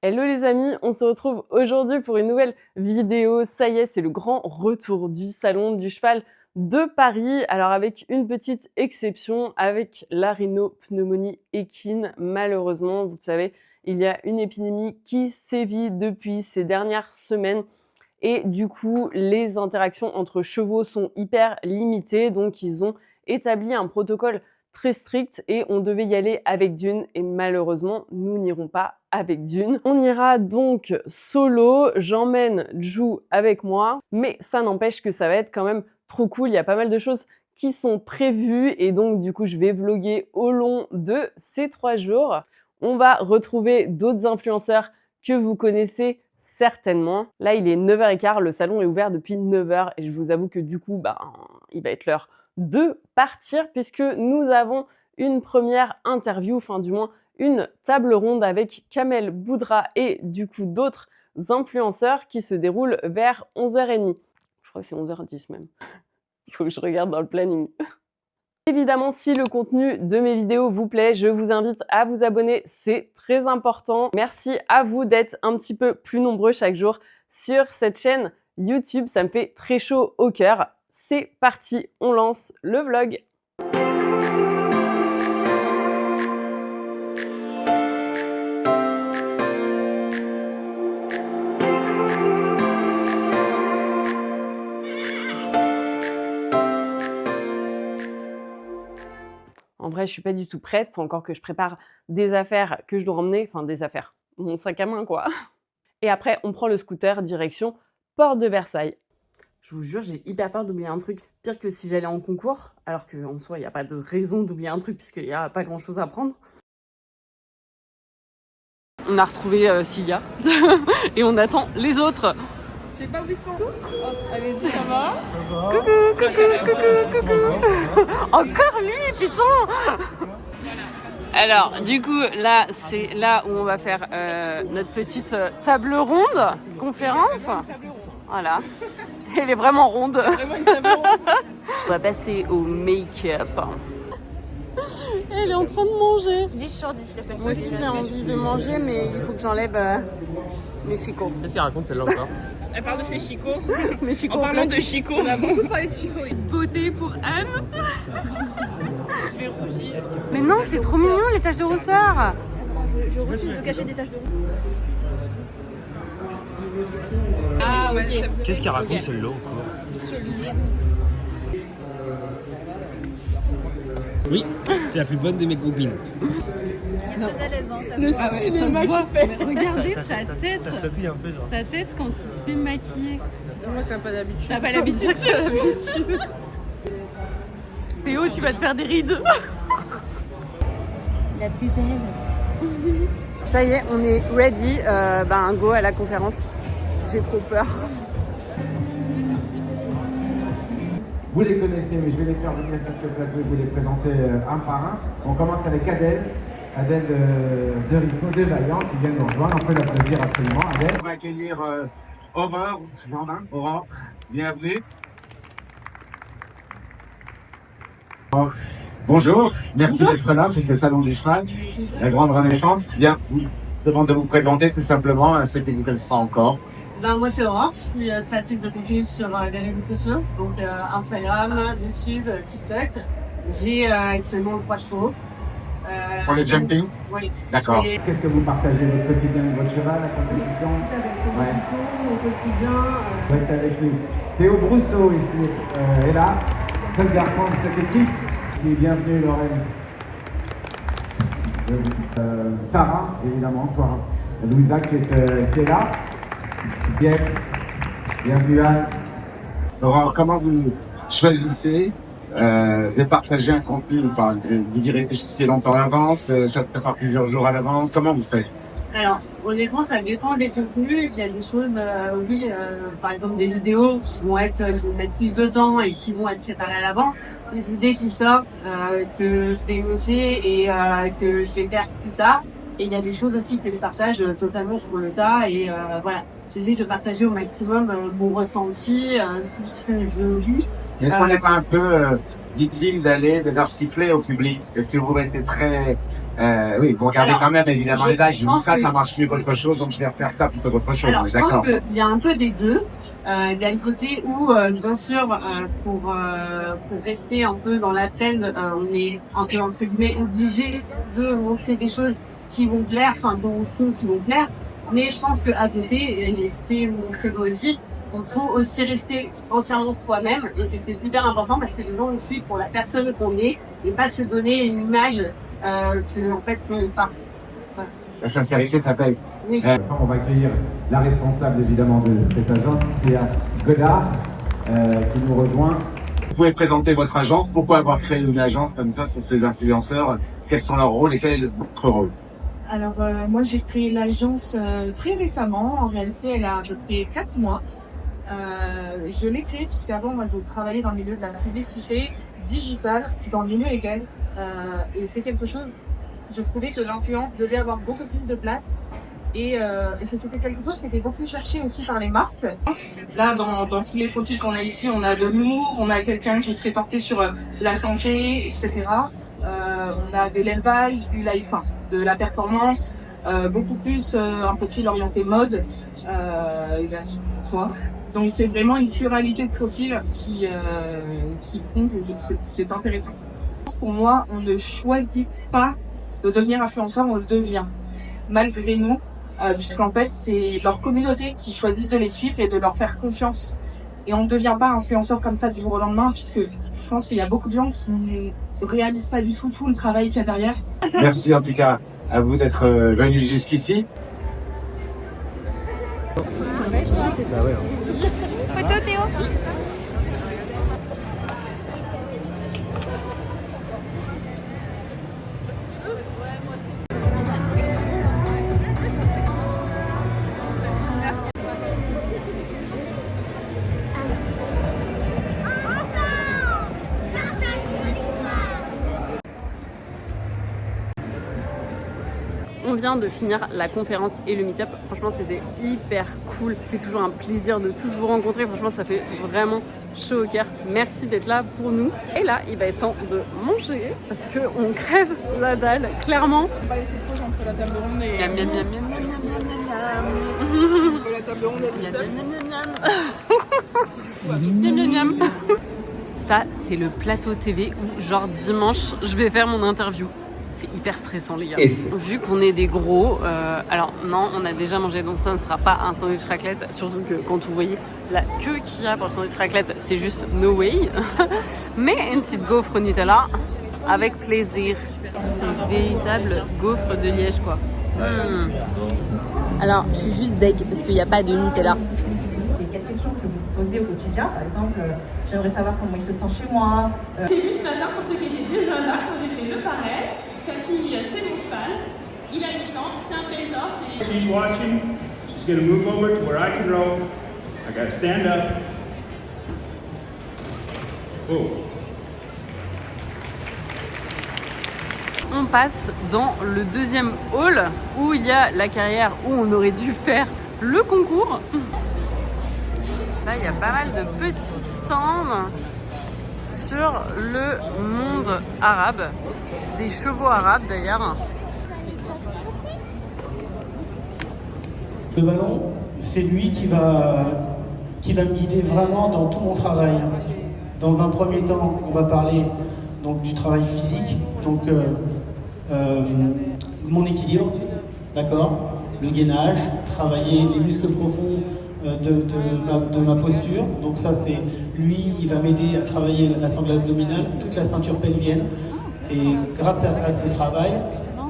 Hello les amis, on se retrouve aujourd'hui pour une nouvelle vidéo. Ça y est, c'est le grand retour du salon du cheval de Paris. Alors avec une petite exception, avec la rhinopneumonie équine. Malheureusement, vous le savez, il y a une épidémie qui sévit depuis ces dernières semaines. Et du coup, les interactions entre chevaux sont hyper limitées. Donc ils ont établi un protocole très strict et on devait y aller avec Dune et malheureusement nous n'irons pas avec Dune. On ira donc solo, j'emmène Ju avec moi, mais ça n'empêche que ça va être quand même trop cool, il y a pas mal de choses qui sont prévues et donc du coup je vais vlogger au long de ces 3 jours. On va retrouver d'autres influenceurs que vous connaissez certainement. Là il est 9h15, le salon est ouvert depuis 9h et je vous avoue que du coup il va être l'heure de partir puisque nous avons une première interview, enfin du moins une table ronde avec Kamel Boudra et du coup d'autres influenceurs qui se déroule vers 11h30. Je crois que c'est 11h10 même. Il faut que je regarde dans le planning. Évidemment, si le contenu de mes vidéos vous plaît, je vous invite à vous abonner, c'est très important. Merci à vous d'être un petit peu plus nombreux chaque jour sur cette chaîne YouTube, ça me fait très chaud au cœur. C'est parti, on lance le vlog. En vrai, je suis pas du tout prête, faut encore que je prépare des affaires que je dois emmener, enfin des affaires, mon sac à main quoi. Et après, on prend le scooter direction Porte de Versailles. Je vous jure, j'ai hyper peur d'oublier un truc. Pire que si j'allais en concours, alors qu'en soi, il n'y a pas de raison d'oublier un truc puisqu'il n'y a pas grand chose à prendre. On a retrouvé Cilia et on attend les autres. Je sais pas où ils sont. Oh, allez-y, ça va? Ça va. Coucou. Encore lui, putain. Alors, du coup, là, c'est là où on va faire notre petite table ronde, conférence. Voilà. Elle est vraiment ronde. Vraiment une table ronde. On va passer au make-up. Elle est en train de manger. 10 sur 10, le Moi aussi, j'ai envie de manger, mais il faut que j'enlève mes chicots. Qu'est-ce qu'elle raconte celle-là encore? Elle parle de ses chicots. Mes chicots. En parlant de chicots. On a beaucoup parlé de chicots. Beauté pour Anne. Je vais rougir. Mais non, c'est trop mignon les taches de rousseur. Je refuse de cacher des taches de roux. Ah, ok. Qu'est-ce qu'elle raconte celle-là encore? Oui, t'es la plus bonne de mes copines. Elle est très à l'aise, hein, ça Le se voit. cinéma qui fait. Regardez sa tête. Ça chatouille un peu genre. Sa tête quand il se fait maquiller. Dis-moi que t'as pas d'habitude. T'as pas l'habitude, t'as l'habitude. Théo, tu vas te faire des rides. La plus belle. Ça y est, on est ready. Go à la conférence. J'ai trop peur. Vous les connaissez, mais je vais les faire venir sur ce plateau et vous les présenter un par un. On commence avec Adèle. Adèle de Risseau, de Vaillant, qui vient nous rejoindre. On peut l'applaudir absolument. Adèle. On va accueillir Aurore, Jardin. Aurore, bienvenue. Bonjour, merci d'être là pour ce salon du cheval, la grande renaissance. Bien, je vous demande de vous présenter tout simplement à ceux qui ne connaissent pas encore. Moi c'est Aurore, je suis créatrice de contenu sur les réseaux sociaux, donc Instagram, YouTube, TikTok. J'ai actuellement 3 chevaux. Pour le jumping? Oui. D'accord. Et Qu'est-ce que vous partagez votre quotidien avec votre cheval, la compétition? avec compétition au quotidien. Restez avec nous. Théo Brousseau ici est là, seul garçon de cette équipe. Bienvenue Lorraine. Sarah, évidemment, Sarah. Louisa qui est là. Bien. Bienvenue Anne. Aurore, comment vous choisissez de partager un contenu ou pas? Vous y réfléchissez longtemps à l'avance, ça se prépare plusieurs jours à l'avance, comment vous faites? Alors, honnêtement, ça dépend des contenus. Il y a des choses, par exemple des vidéos qui vont mettre plus de temps et qui vont être séparées à l'avant. Des idées qui sortent, que je vais noter et que je vais faire tout ça. Et il y a des choses aussi que je partage totalement sur le tas et voilà. J'essaie de partager au maximum mon ressenti, tout ce que je vis. Est-ce qu'on n'est pas un peu dit-il d'aller de leur plaît au public? Est-ce que vous restez très Oui, vous regardez Alors, quand même évidemment les dates. Je je me dis pense ça, que- ça marche mieux qu'autre chose, donc je vais refaire ça plutôt qu'autre chose. Alors, On est je pense d'accord. qu'il y a un peu des deux. Il y a le côté où, bien sûr, pour rester un peu dans la scène, on est un peu entre guillemets obligé de montrer des choses qui vont plaire, enfin bon signes qui vont plaire. Mais je pense que à côté, et c'est mon credo aussi, il faut aussi rester entièrement soi-même et que c'est hyper important parce que les gens aussi pour la personne qu'on est et pas se donner une image que en fait on n'est pas. La sincérité, ça paye. Oui. On va accueillir la responsable évidemment de cette agence, c'est Godard qui nous rejoint. Vous pouvez présenter votre agence. Pourquoi avoir créé une agence comme ça sur ces influenceurs? Quels sont leurs rôles et quel est votre rôle? Alors moi j'ai créé l'agence très récemment, en réalité elle a à peu près 4 mois. Je l'ai créée puisqu'avant moi je travaillais dans le milieu de la publicité digitale, dans le milieu légal. Et c'est quelque chose, je trouvais que l'influence devait avoir beaucoup plus de place et que c'était quelque chose qui était beaucoup cherché aussi par les marques. Là dans tous les profils qu'on a ici, on a de l'humour, on a quelqu'un qui est très porté sur la santé, etc. On a de l'élevage, du life, de la performance, beaucoup plus un profil orienté mode, donc c'est vraiment une pluralité de profils qui font que c'est intéressant. Pour moi, on ne choisit pas de devenir influenceur, on le devient malgré nous, puisqu'en fait c'est leur communauté qui choisissent de les suivre et de leur faire confiance. Et on ne devient pas influenceur comme ça du jour au lendemain, puisque je pense qu'il y a beaucoup de gens qui ne réalisent pas du tout le travail qu'il y a derrière. Merci en tout cas à vous d'être venus jusqu'ici. Photo Théo. On vient de finir la conférence et le meet-up. Franchement, c'était hyper cool. C'est toujours un plaisir de tous vous rencontrer. Franchement, ça fait vraiment chaud au cœur. Merci d'être là pour nous. Et là, il va être temps de manger parce qu'on crève la dalle, clairement. On va laisser une pause entre la table ronde et Miam, miam, miam, miam, miam, entre la table ronde et le meet-up. miam, miam, miam. Ça, c'est le plateau TV où, genre, dimanche, je vais faire mon interview. C'est hyper stressant, les gars. Vu qu'on est des gros, alors non, on a déjà mangé, donc ça ne sera pas un sandwich raclette. Surtout que quand vous voyez la queue qu'il y a pour le sandwich raclette, c'est juste no way. Mais une petite gaufre Nutella, avec plaisir. C'est véritable gaufre de Liège, quoi. Alors, je suis juste deg parce qu'il n'y a pas de Nutella. Et quelles questions que vous posez au quotidien, par exemple, j'aimerais savoir comment il se sent chez moi. C'est juste ce matin, pour ceux qui étaient déjà là, quand j'ai fait le pareil. Capi, c'est mon cheval. Il a 8 ans, c'est un Peltor. She's watching. She's going to move over to where I can row. I got to stand up. Oh. On passe dans le deuxième hall où il y a la carrière où on aurait dû faire le concours. Là, il y a pas mal de petits stands sur le monde arabe, des chevaux arabes d'ailleurs. Le ballon, c'est lui qui va me guider vraiment dans tout mon travail. Dans un premier temps, on va parler donc du travail physique, donc mon équilibre, d'accord, le gainage, travailler les muscles profonds de ma posture. Donc ça, c'est lui, il va m'aider à travailler la sangle abdominale, toute la ceinture pelvienne. Et grâce à ce travail,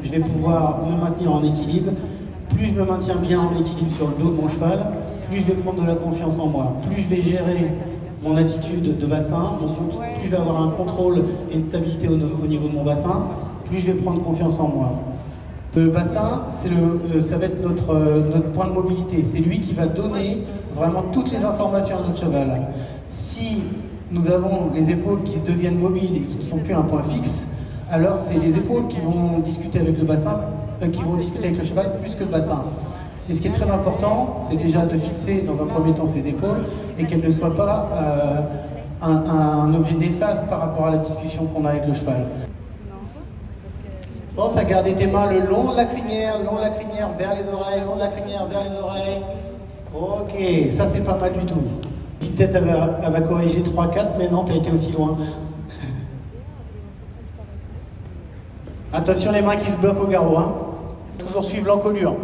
je vais pouvoir me maintenir en équilibre. Plus je me maintiens bien en équilibre sur le dos de mon cheval, plus je vais prendre de la confiance en moi, plus je vais gérer mon attitude de bassin, plus je vais avoir un contrôle et une stabilité au niveau de mon bassin, plus je vais prendre confiance en moi. Le bassin, ça va être notre point de mobilité. C'est lui qui va donner vraiment toutes les informations à notre cheval. Si nous avons les épaules qui deviennent mobiles et qui ne sont plus un point fixe, alors c'est les épaules qui vont discuter avec le bassin, qui vont discuter avec le cheval plus que le bassin. Et ce qui est très important, c'est déjà de fixer dans un premier temps ses épaules et qu'elles ne soient pas un objet néfaste par rapport à la discussion qu'on a avec le cheval. Pense à garder tes mains le long de la crinière, vers les oreilles, le long de la crinière, vers les oreilles. Ok, ça c'est pas mal du tout. Peut-être elle va corriger 3-4, mais non, t'as été aussi loin. Attention les mains qui se bloquent au garrot, hein. Toujours suivre l'encolure.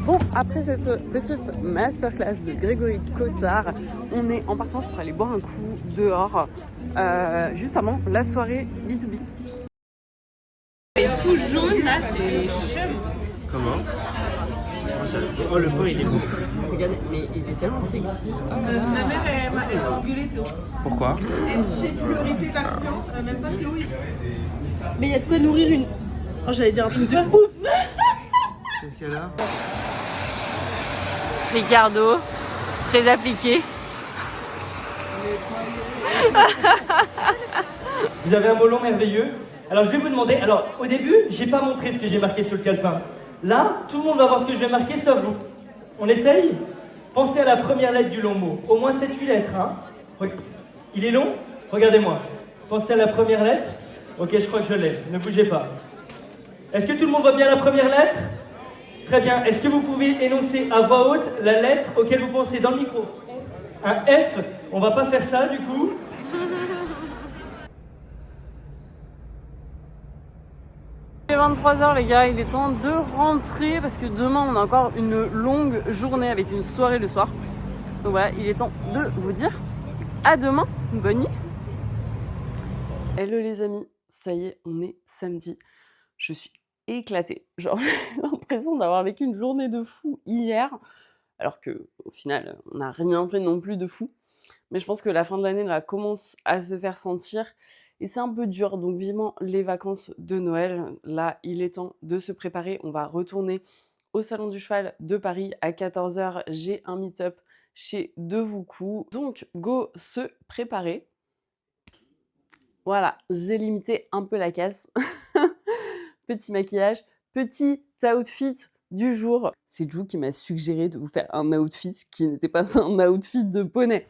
Bon, après cette petite masterclass de Grégory Cotard, on est en partance pour aller boire un coup dehors, juste avant la soirée B2B. Et tout jaune là, c'est chiant. Comment? Oh, le pain il est ouf. Regardez, mais il est tellement sexy. Ma mère, elle t'a engueulé Théo. Pourquoi? J'ai priorité la confiance, même pas Théo. Mais il y a de quoi nourrir une... Oh, j'allais dire un truc de ouf. Qu'est-ce qu'il y a là? Ricardo, très appliqué. Vous avez un molon merveilleux. Alors je vais vous demander, alors au début, j'ai pas montré ce que j'ai marqué sur le calepin. Là, tout le monde va voir ce que je vais marquer sauf vous. On essaye? Pensez à la première lettre du long mot. Au moins 7-8 lettres, hein. Il est long? Regardez-moi. Pensez à la première lettre. Ok, je crois que je l'ai. Ne bougez pas. Est-ce que tout le monde voit bien la première lettre? Très bien. Est-ce que vous pouvez énoncer à voix haute la lettre auquel vous pensez dans le micro? Un F. On va pas faire ça du coup. Il est 23h les gars, il est temps de rentrer parce que demain on a encore une longue journée avec une soirée le soir. Donc voilà, il est temps de vous dire à demain, bonne nuit. Hello les amis, ça y est, on est samedi. Je suis éclatée, genre j'ai l'impression d'avoir vécu une journée de fou hier, alors que au final on n'a rien fait non plus de fou. Mais je pense que la fin de l'année là commence à se faire sentir. Et c'est un peu dur, donc vivement les vacances de Noël. Là, il est temps de se préparer. On va retourner au Salon du Cheval de Paris à 14h. J'ai un meet-up chez Devoucou. Donc, go se préparer. Voilà, j'ai limité un peu la casse. Petit maquillage, petit outfit du jour. C'est Jou qui m'a suggéré de vous faire un outfit qui n'était pas un outfit de poney.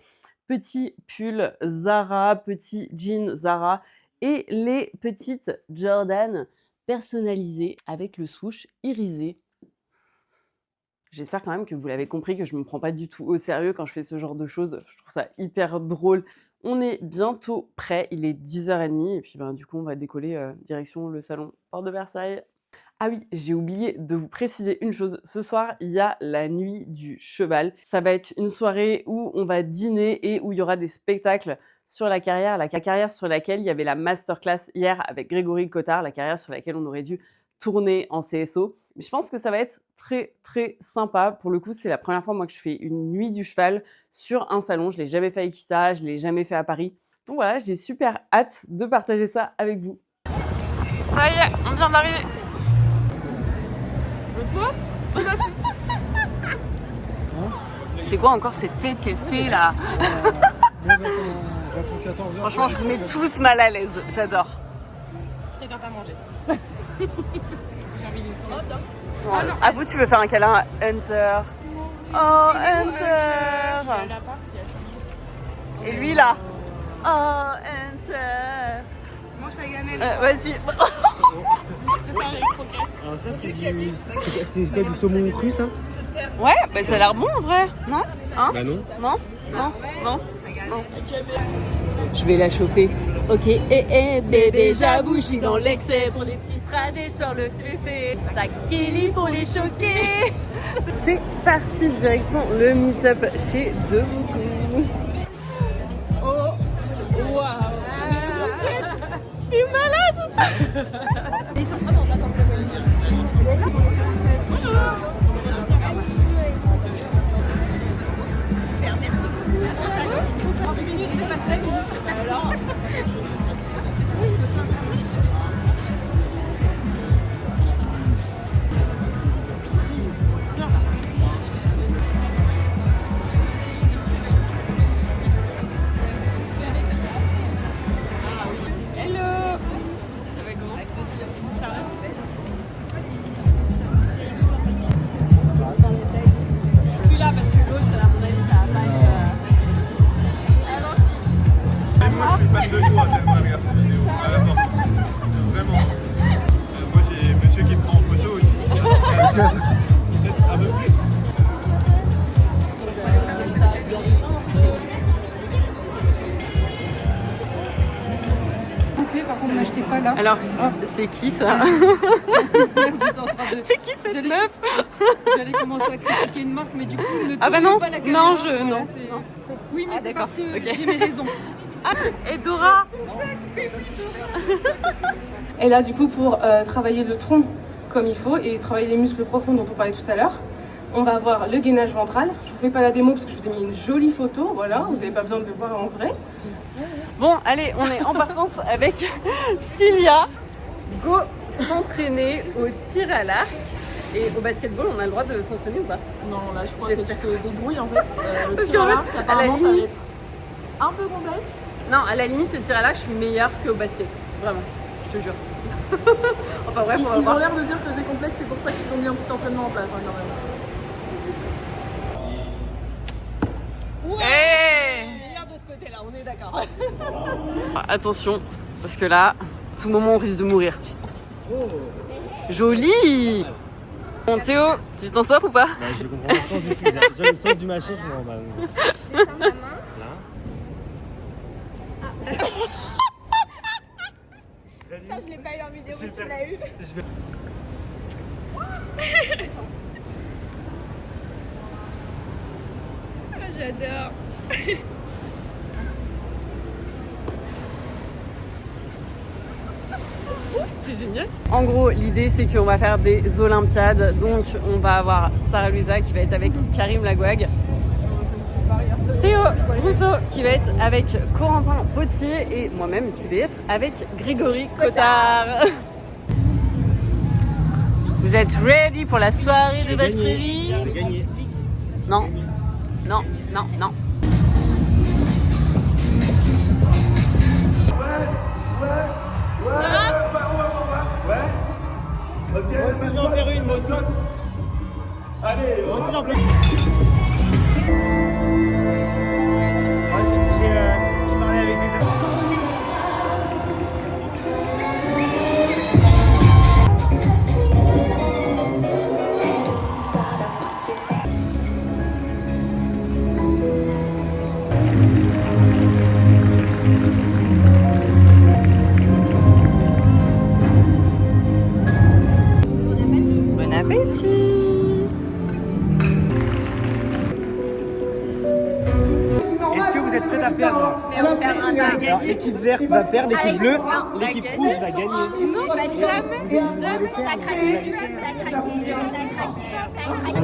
Petit pull Zara, petit jean Zara et les petites Jordan personnalisées avec le swoosh irisé. J'espère quand même que vous l'avez compris que je me prends pas du tout au sérieux quand je fais ce genre de choses. Je trouve ça hyper drôle. On est bientôt prêt, il est 10h30 et puis du coup on va décoller direction le salon Porte de Versailles. Ah oui, j'ai oublié de vous préciser une chose. Ce soir, il y a la nuit du cheval. Ça va être une soirée où on va dîner et où il y aura des spectacles sur la carrière sur laquelle il y avait la masterclass hier avec Grégory Cotard, la carrière sur laquelle on aurait dû tourner en CSO. Mais je pense que ça va être très très sympa. Pour le coup, c'est la première fois moi que je fais une nuit du cheval sur un salon. Je l'ai jamais fait à Equita, je l'ai jamais fait à Paris. Donc voilà, j'ai super hâte de partager ça avec vous. Ça y est, on vient d'arriver. C'est quoi encore cette tête qu'elle fait là? Franchement, je vous mets tous mal à l'aise. J'adore. Je préfère pas manger. J'ai envie d'une sieste. À vous, tu veux faire un câlin à Hunter? Oh, Hunter! Et lui là? Oh, Hunter! Mange ta gamelle. Vas-y. Je préfère les croquettes. Alors ça c'est quoi du saumon cru ça? Ouais, bah ça a l'air bon en vrai, non? Hein? Bah non. Non? Non? Non? Non. Je vais la chauffer. Ok, bébé, j'avoue, je suis dans l'excès pour des petits trajets sur le féfé. T'as Kelly pour les choquer. C'est parti, direction le meet-up chez Devoucou. Oh, waouh! Il est malade! Ils sont vraiment en attente de venir. regarde cette vidéo à la porte. Vraiment. Moi j'ai monsieur qui me prend en photo aussi. Un peu plus. Par contre, n'achetez pas là. Alors, c'est qui ça? C'est qui cette meuf? J'allais commencer à critiquer une marque, mais du coup, ne Ah bah non, pas la caméra. non, Voilà, non. Oui, mais c'est d'accord. parce que Ok. j'ai mes raisons. Et Dora? Et là, du coup, pour travailler le tronc comme il faut et travailler les muscles profonds dont on parlait tout à l'heure, on va avoir le gainage ventral. Je vous fais pas la démo parce que je vous ai mis une jolie photo, voilà, vous n'avez pas besoin de le voir en vrai. Bon, allez, on est en partance avec Cilia. Go s'entraîner au tir à l'arc. Et au basketball, on a le droit de s'entraîner ou pas? Non, là je crois que tu te débrouilles en fait. Le Parce tir qu'en à fait, l'arc, à apparemment, la ça va limite- être un peu complexe. Non, à la limite, le tir à l'arc, je suis meilleure qu'au basket. Vraiment, je te jure. Enfin bref, on va Ils voir. ont l'air de dire que c'est complexe, c'est pour ça qu'ils ont mis un petit entraînement en place hein, quand même. Meilleur de ce côté-là, on est d'accord. Attention, parce que là, à tout moment, on risque de mourir. Joli! Bon, Théo, tu t'en sors ou pas? Bah, je comprends le sens du j'ai le sens du machin, je m'en bats. C'est ça ma main. Là. Putain, je l'ai pas eu en vidéo, mais tu l'as eu. Ah, j'adore. C'est génial. En gros, l'idée c'est qu'on va faire des Olympiades. Donc, on va avoir Sarah Luisa qui va être avec Karim Lagouag, Théo Rousseau qui va être avec Corentin Potier et moi-même qui vais être avec Grégory Cotard. Vous êtes ready pour la soirée de votre vie? J'ai gagné. Non, non, non, non. Ok, moi aussi j'en fais une, moi aussi. Allez, moi aussi j'en fais une. Je parlais avec des amis. Bon appétit. Est-ce que vous êtes prêts à perdre? Mais on perdra pas. Alors l'équipe verte va perdre, l'équipe bleue, non, l'équipe va rouge gagner. va gagner. Non, bah jamais. T'as craqué, t'as craqué, t'as craqué.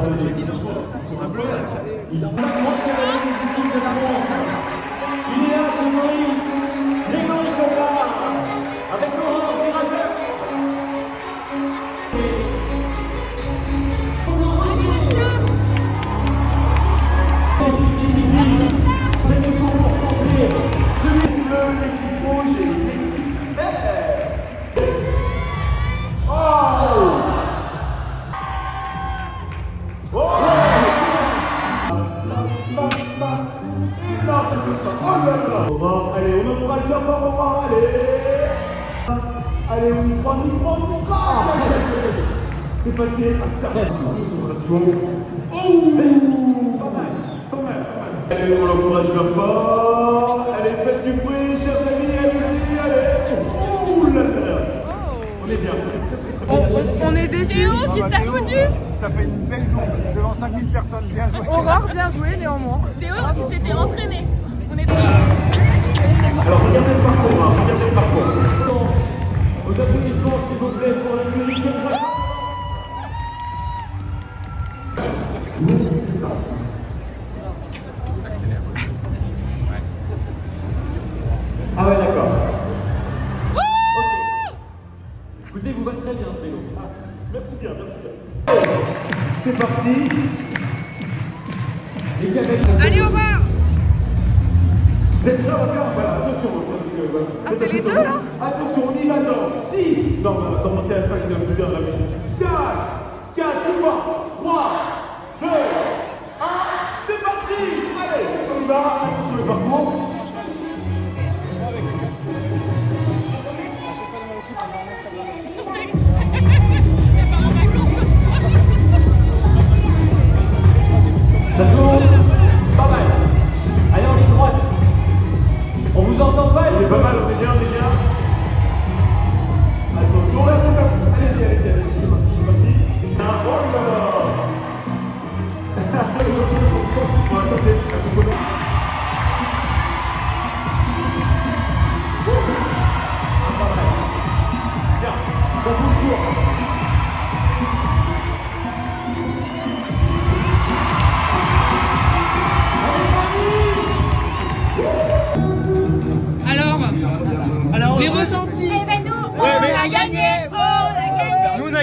Allez, on encourage leur part, allez. Allez, on y croit, on y croit, on y croit. C'est passé à ça. Concentration. Oh, pas mal. Allez, on encourage leur part. Allez, faites du bruit, chers amis, allez-y, allez. Oh là là. On est bien, on est très bien. On est déçus. Théo, qui t'a foutu? Ça fait une belle double devant 5000 personnes, bien joué. Aurore, bien joué néanmoins. Théo, tu t'étais entraîné. On est Alors regardez le parcours, hein, regardez le parcours. Aux applaudissements, s'il vous plaît, pour la musique. Ah ouais, d'accord. Ok. Écoutez, vous va très bien ce vélo. Merci bien, merci bien. C'est parti. Allez, au revoir. Faites là, voilà, attention, parce que voilà. Faites attention. Attention, on y va dans 10. Non, on va commencer à 5, c'est un peu dur là, mais 5, 4, plus fort. 3, 2, 1, c'est parti. Allez, on y va, attention le parcours.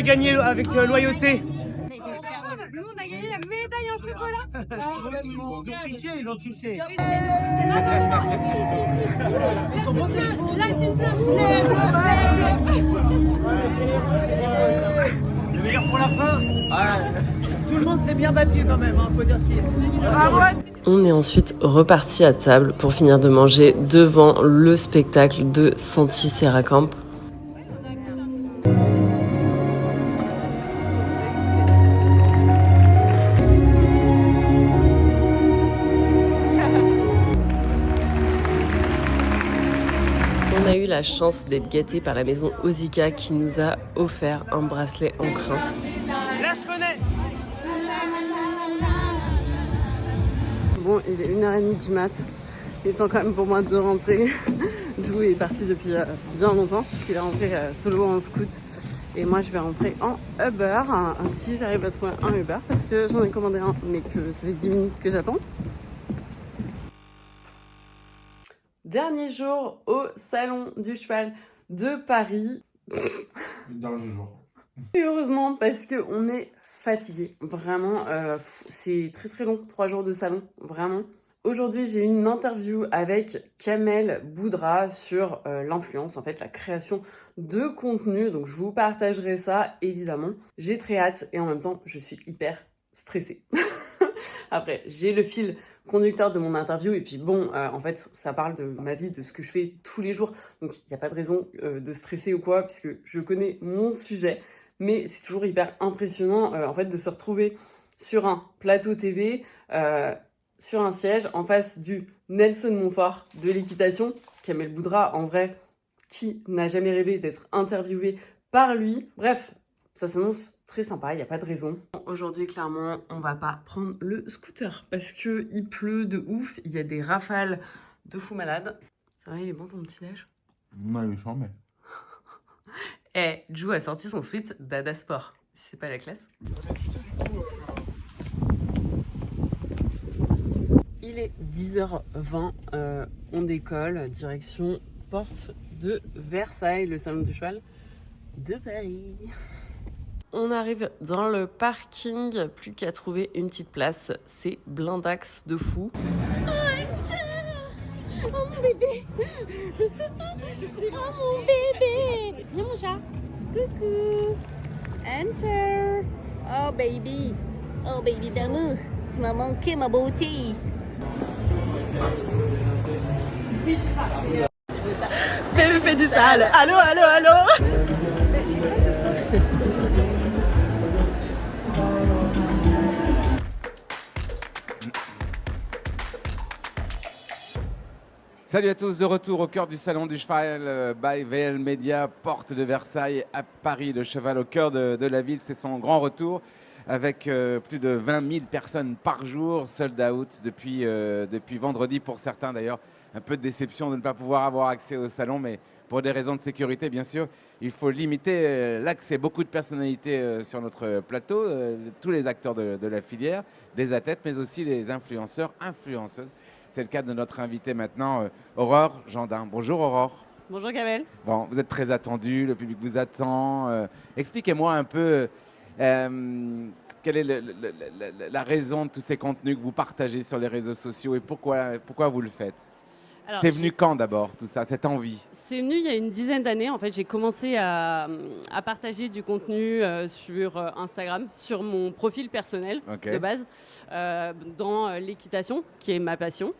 gagné avec loyauté. Nous, on a gagné la médaille en chocolat. Ils ont triché, ils ont triché. Ils sont montés. Le meilleur pour la fin. Tout le monde s'est bien battu quand même, faut dire ce qu'il y a. On est ensuite reparti à table pour finir de manger devant le spectacle de Santi Serracamp. On a eu la chance d'être gâtés par la maison Ozika qui nous a offert un bracelet en crin. Là, je connais. Bon, il est 1h30 du mat. Il est temps quand même pour moi de rentrer. Jou est parti depuis bien longtemps puisqu'il est rentré solo en scout. Et moi, je vais rentrer en Uber. Si j'arrive à trouver un Uber parce que j'en ai commandé un mais que ça fait 10 minutes que j'attends. Dernier jour au Salon du Cheval de Paris. Dernier jour. Et heureusement parce qu'on est fatigué. Vraiment, c'est très très long, 3 jours de salon, vraiment. Aujourd'hui, j'ai une interview avec Kamel Boudra sur l'influence, en fait, la création de contenu. Donc, je vous partagerai ça, évidemment. J'ai très hâte et en même temps, je suis hyper stressée. Après, j'ai le fil conducteur de mon interview et puis bon, en fait, ça parle de ma vie, de ce que je fais tous les jours. Donc, il n'y a pas de raison de stresser ou quoi, puisque je connais mon sujet. Mais c'est toujours hyper impressionnant, en fait, de se retrouver sur un plateau TV, sur un siège, en face du Nelson Montfort de l'équitation, Kamel Boudra, en vrai, qui n'a jamais rêvé d'être interviewé par lui. Bref, ça s'annonce très sympa, il n'y a pas de raison. Aujourd'hui, clairement, on va pas prendre le scooter parce que il pleut de ouf, il y a des rafales de fou malade. C'est vrai, il est bon ton petit-déj? Non, il est chambé. Eh, Jou a sorti son sweat Dada Sport. C'est pas la classe? Il est 10h20, on décolle, direction porte de Versailles, le salon du cheval de Paris. On arrive dans le parking, plus qu'à trouver une petite place, c'est blindax de fou. Oh mon bébé. Oh mon bébé. Viens mon chat. Coucou. Enter. Oh baby. Oh baby d'amour. Tu m'as manqué ma beauté. Bébé fait du sale. Allô, allô, allô. Salut à tous, de retour au cœur du Salon du Cheval by VL Media, porte de Versailles à Paris. Le cheval au cœur de la ville, c'est son grand retour avec plus de 20 000 personnes par jour, sold out depuis vendredi pour certains d'ailleurs. Un peu de déception de ne pas pouvoir avoir accès au salon, mais pour des raisons de sécurité, bien sûr, il faut limiter l'accès. Beaucoup de personnalités sur notre plateau, tous les acteurs de la filière, des athlètes, mais aussi les influenceurs, influenceuses. C'est le cas de notre invitée maintenant, Aurore Gendin. Bonjour Aurore. Bonjour Kamel. Bon, vous êtes très attendue, le public vous attend. Expliquez-moi un peu quelle est la raison de tous ces contenus que vous partagez sur les réseaux sociaux et pourquoi vous le faites. Alors, c'est venu quand d'abord, tout ça, cette envie? C'est venu il y a une dizaine d'années. En fait, j'ai commencé à partager du contenu sur Instagram, sur mon profil personnel de base, dans l'équitation, qui est ma passion.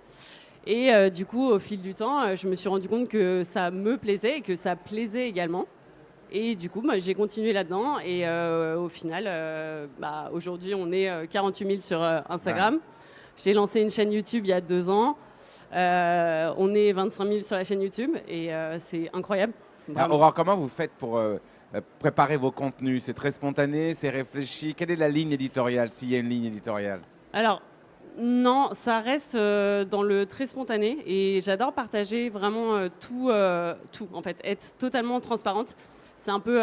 Et du coup, au fil du temps, je me suis rendu compte que ça me plaisait et que ça plaisait également. Et du coup, j'ai continué là-dedans. Et au final, aujourd'hui, on est 48 000 sur Instagram. Ouais. J'ai lancé une chaîne YouTube il y a 2 ans. On est 25 000 sur la chaîne YouTube et c'est incroyable. Aurore, comment vous faites pour préparer vos contenus? C'est très spontané, c'est réfléchi. Quelle est la ligne éditoriale, s'il y a une ligne éditoriale? Alors, non, ça reste dans le très spontané et j'adore partager vraiment tout, en fait, être totalement transparente. C'est un peu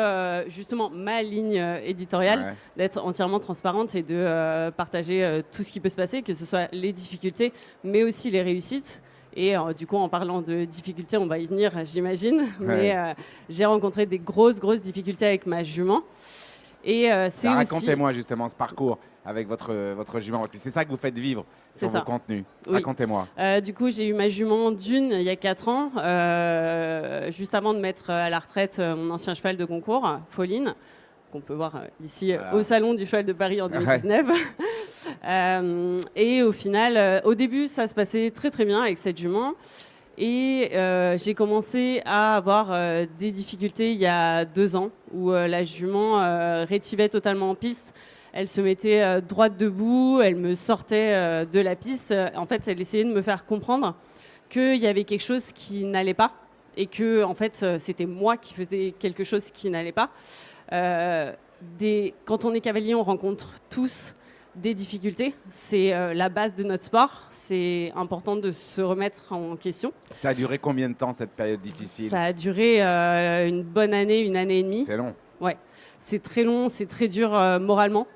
justement ma ligne éditoriale, d'être entièrement transparente et de partager tout ce qui peut se passer, que ce soit les difficultés, mais aussi les réussites. Et du coup, en parlant de difficultés, on va y venir, j'imagine. Mais j'ai rencontré des grosses difficultés avec ma jument. Et c'est aussi... Racontez-moi justement ce parcours avec votre jument, parce que c'est ça que vous faites vivre sur vos contenus. Oui. Racontez-moi. Du coup, j'ai eu ma jument Dune il y a 4 ans, juste avant de mettre à la retraite mon ancien cheval de concours, Pauline, qu'on peut voir ici au Salon du Cheval de Paris en 2019. Et au final, au début, ça se passait très très bien avec cette jument. Et j'ai commencé à avoir des difficultés il y a 2 ans, où la jument rétivait totalement en piste. Elle se mettait droite debout, elle me sortait de la piste. En fait, elle essayait de me faire comprendre qu'il y avait quelque chose qui n'allait pas et que en fait, c'était moi qui faisais quelque chose qui n'allait pas. Quand on est cavalier, on rencontre tous des difficultés. C'est la base de notre sport. C'est important de se remettre en question. Ça a duré combien de temps, cette période difficile? Ça a duré une bonne année, 1 année et demie. C'est long. Ouais, c'est très long, c'est très dur moralement.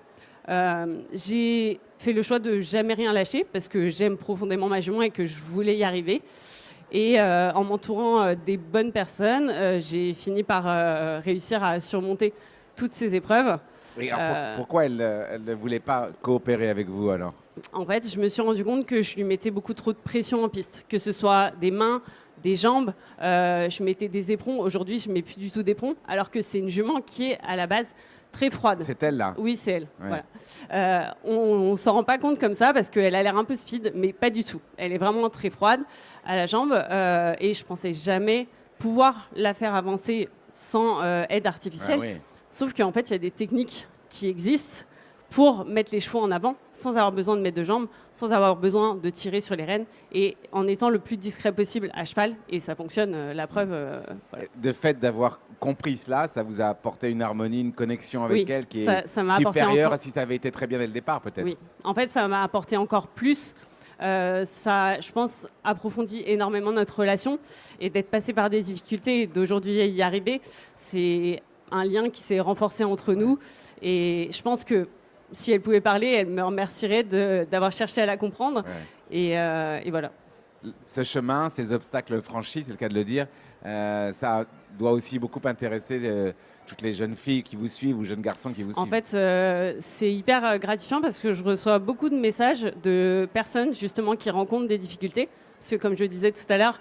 J'ai fait le choix de jamais rien lâcher parce que j'aime profondément ma jument et que je voulais y arriver. Et en m'entourant des bonnes personnes, j'ai fini par réussir à surmonter toutes ces épreuves. Et alors, pourquoi elle ne voulait pas coopérer avec vous alors? En fait, je me suis rendu compte que je lui mettais beaucoup trop de pression en piste, que ce soit des mains, des jambes. Je mettais des éperons. Aujourd'hui, je ne mets plus du tout d'éperons, alors que c'est une jument qui est à la base très froide. C'est elle là? Oui, c'est elle. Ouais. Voilà. On ne s'en rend pas compte comme ça parce qu'elle a l'air un peu speed, mais pas du tout. Elle est vraiment très froide à la jambe et je pensais jamais pouvoir la faire avancer sans aide artificielle. Ah oui. Sauf qu'en fait, il y a des techniques qui existent pour mettre les chevaux en avant sans avoir besoin de mettre de jambes, sans avoir besoin de tirer sur les rênes et en étant le plus discret possible à cheval. Et ça fonctionne, la preuve. Voilà. De fait d'avoir compris cela, ça vous a apporté une harmonie, une connexion avec elle qui est ça supérieure à si ça avait été très bien dès le départ peut-être. Oui, en fait, ça m'a apporté encore plus. Ça, je pense, approfondit énormément notre relation et d'être passé par des difficultés et d'aujourd'hui y arriver, c'est un lien qui s'est renforcé entre nous. Et je pense que si elle pouvait parler, elle me remercierait d'avoir cherché à la comprendre. Ouais. Et voilà. Ce chemin, ces obstacles franchis, c'est le cas de le dire, ça doit aussi beaucoup intéresser toutes les jeunes filles qui vous suivent ou jeunes garçons qui vous suivent. En fait, c'est hyper gratifiant parce que je reçois beaucoup de messages de personnes justement qui rencontrent des difficultés. Parce que comme je le disais tout à l'heure,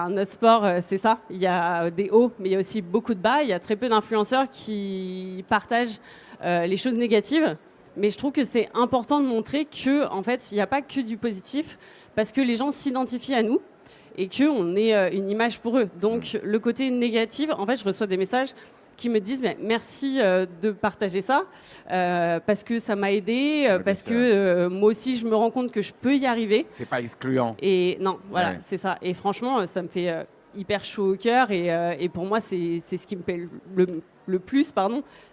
notre sport, c'est ça. Il y a des hauts, mais il y a aussi beaucoup de bas. Il y a très peu d'influenceurs qui partagent les choses négatives. Mais je trouve que c'est important de montrer que, en fait, il n'y a pas que du positif, parce que les gens s'identifient à nous et qu'on est une image pour eux. Donc, le côté négatif, en fait, je reçois des messages qui me disent merci de partager ça, parce que ça m'a aidé, parce que moi aussi, je me rends compte que je peux y arriver. C'est pas excluant. Et non, voilà, c'est ça. Et franchement, ça me fait hyper chaud au cœur. Et pour moi, c'est ce qui me plaît le plus,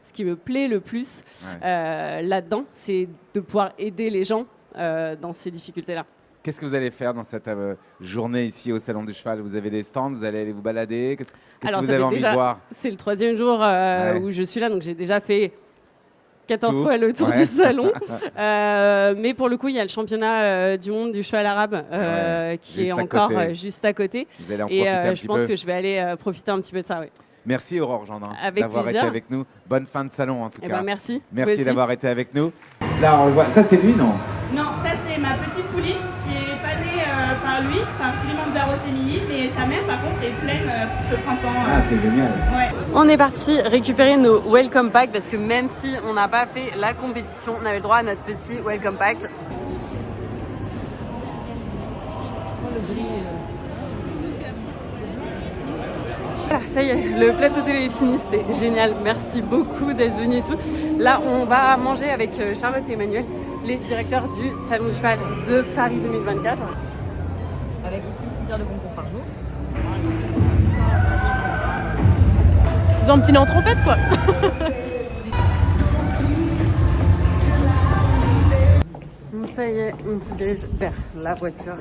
ce qui me plaît le plus là-dedans, c'est de pouvoir aider les gens dans ces difficultés-là. Qu'est-ce que vous allez faire dans cette journée ici au Salon du Cheval? Vous avez des stands, vous allez aller vous balader? Qu'est-ce que vous avez envie de voir? C'est le 3e jour où je suis là, donc j'ai déjà fait 14 fois le tour du salon. Mais pour le coup, il y a le championnat du monde du cheval arabe qui est encore juste à côté. Vous allez en profiter un petit peu. Je pense que je vais aller profiter un petit peu de ça. Merci Aurore Gendrin d'avoir été avec nous. Bonne fin de salon en tout cas. Merci. Merci d'avoir été avec nous. Là, on le voit. Ça, c'est lui, non? Non, ça c'est ma petite pouliche qui est pas née par lui, enfin Kilimanjaro Semini, mais sa mère par contre est pleine pour ce printemps. Ah, c'est génial. Ouais. On est parti récupérer nos welcome pack parce que même si on n'a pas fait la compétition, on avait le droit à notre petit welcome pack. Voilà, ça y est, le plateau TV est fini, c'était génial. Merci beaucoup d'être venus et tout. Là, on va manger avec Charlotte et Emmanuel, les directeurs du Salon du Cheval de Paris 2024. Avec ici 6 heures de concours par jour. Ils ont un petit nez en trompette, quoi. Bon, ça y est, on se dirige vers la voiture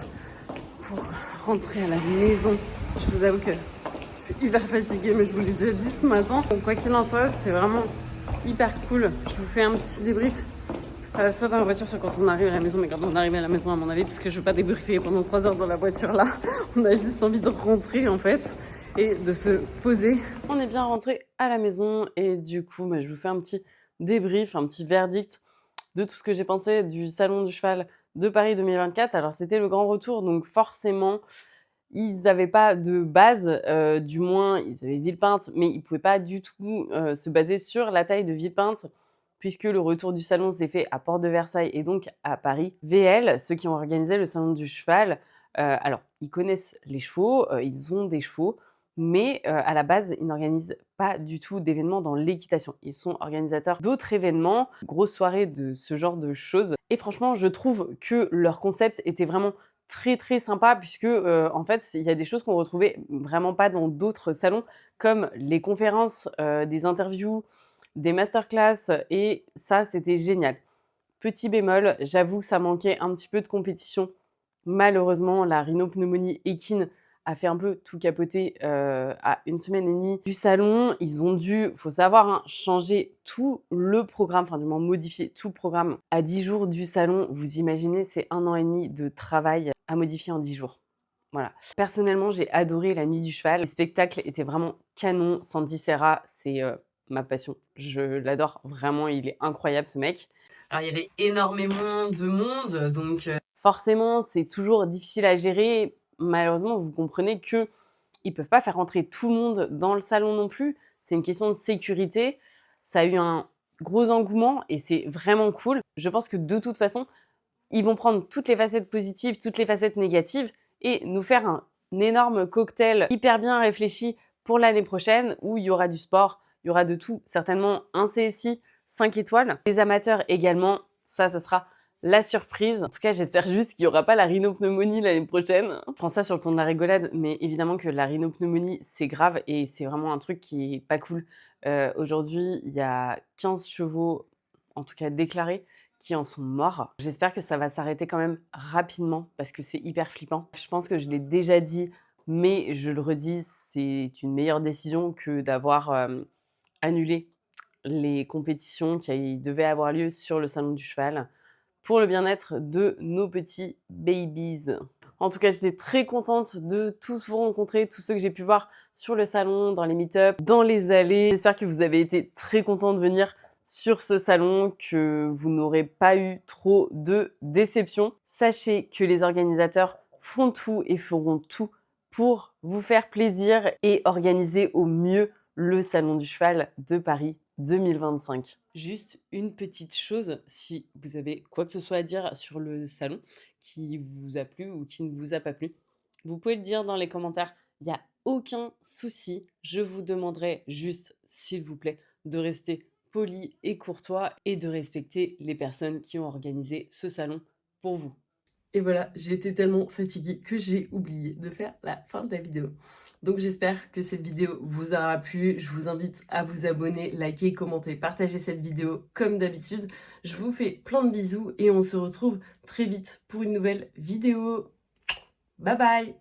pour rentrer à la maison. Je vous avoue que je suis hyper fatiguée, mais je vous l'ai déjà dit ce matin. Donc, quoi qu'il en soit, c'était vraiment hyper cool. Je vous fais un petit débrief. Soit dans la voiture, soit quand on arrive à la maison, mais quand on arrive à la maison à mon avis, parce que je veux pas débriefer pendant 3 heures dans la voiture là, on a juste envie de rentrer en fait et de se poser. On est bien rentré à la maison et du coup je vous fais un petit débrief, un petit verdict de tout ce que j'ai pensé du Salon du Cheval de Paris 2024. Alors c'était le grand retour, donc forcément, ils n'avaient pas de base, du moins ils avaient Villepinte, mais ils ne pouvaient pas du tout se baser sur la taille de Villepinte, puisque le retour du salon s'est fait à Porte de Versailles et donc à Paris. VL, ceux qui ont organisé le Salon du Cheval, alors ils connaissent les chevaux, ils ont des chevaux, mais à la base, ils n'organisent pas du tout d'événements dans l'équitation. Ils sont organisateurs d'autres événements, grosses soirées de ce genre de choses. Et franchement, je trouve que leur concept était vraiment très très sympa, puisque en fait, il y a des choses qu'on retrouvait vraiment pas dans d'autres salons, comme les conférences, des interviews, des masterclass, et ça, c'était génial. Petit bémol, j'avoue que ça manquait un petit peu de compétition. Malheureusement, la rhinopneumonie équine a fait un peu tout capoter à 1 semaine et demie du salon. Ils ont dû, faut savoir, hein, changer tout le programme, enfin du moins modifier tout le programme à 10 jours du salon. Vous imaginez, c'est 1 an et demi de travail à modifier en 10 jours. Voilà. Personnellement, j'ai adoré la Nuit du Cheval. Le spectacle était vraiment canon. Sandy Serra, c'est ma passion. Je l'adore vraiment, il est incroyable ce mec. Alors il y avait énormément de monde, donc forcément c'est toujours difficile à gérer. Malheureusement, vous comprenez qu'ils ne peuvent pas faire rentrer tout le monde dans le salon non plus. C'est une question de sécurité. Ça a eu un gros engouement et c'est vraiment cool. Je pense que de toute façon, ils vont prendre toutes les facettes positives, toutes les facettes négatives et nous faire un énorme cocktail hyper bien réfléchi pour l'année prochaine où il y aura du sport, il y aura de tout. Certainement un CSI 5 étoiles. Les amateurs également, ça sera la surprise. En tout cas, j'espère juste qu'il n'y aura pas la rhinopneumonie l'année prochaine. Je prends ça sur le ton de la rigolade, mais évidemment que la rhinopneumonie, c'est grave et c'est vraiment un truc qui est pas cool. Aujourd'hui, il y a 15 chevaux, en tout cas déclarés, qui en sont morts. J'espère que ça va s'arrêter quand même rapidement parce que c'est hyper flippant. Je pense que je l'ai déjà dit, mais je le redis, c'est une meilleure décision que d'avoir annulé les compétitions qui devaient avoir lieu sur le Salon du Cheval pour le bien-être de nos petits babies. En tout cas, j'étais très contente de tous vous rencontrer, tous ceux que j'ai pu voir sur le salon, dans les meet-up, dans les allées. J'espère que vous avez été très contents de venir sur ce salon, que vous n'aurez pas eu trop de déceptions. Sachez que les organisateurs font tout et feront tout pour vous faire plaisir et organiser au mieux le Salon du Cheval de Paris 2025. Juste une petite chose, si vous avez quoi que ce soit à dire sur le salon qui vous a plu ou qui ne vous a pas plu, vous pouvez le dire dans les commentaires, il n'y a aucun souci. Je vous demanderai juste, s'il vous plaît, de rester poli et courtois et de respecter les personnes qui ont organisé ce salon pour vous. Et voilà, j'ai été tellement fatiguée que j'ai oublié de faire la fin de la vidéo. Donc j'espère que cette vidéo vous aura plu. Je vous invite à vous abonner, liker, commenter, partager cette vidéo comme d'habitude. Je vous fais plein de bisous et on se retrouve très vite pour une nouvelle vidéo. Bye bye!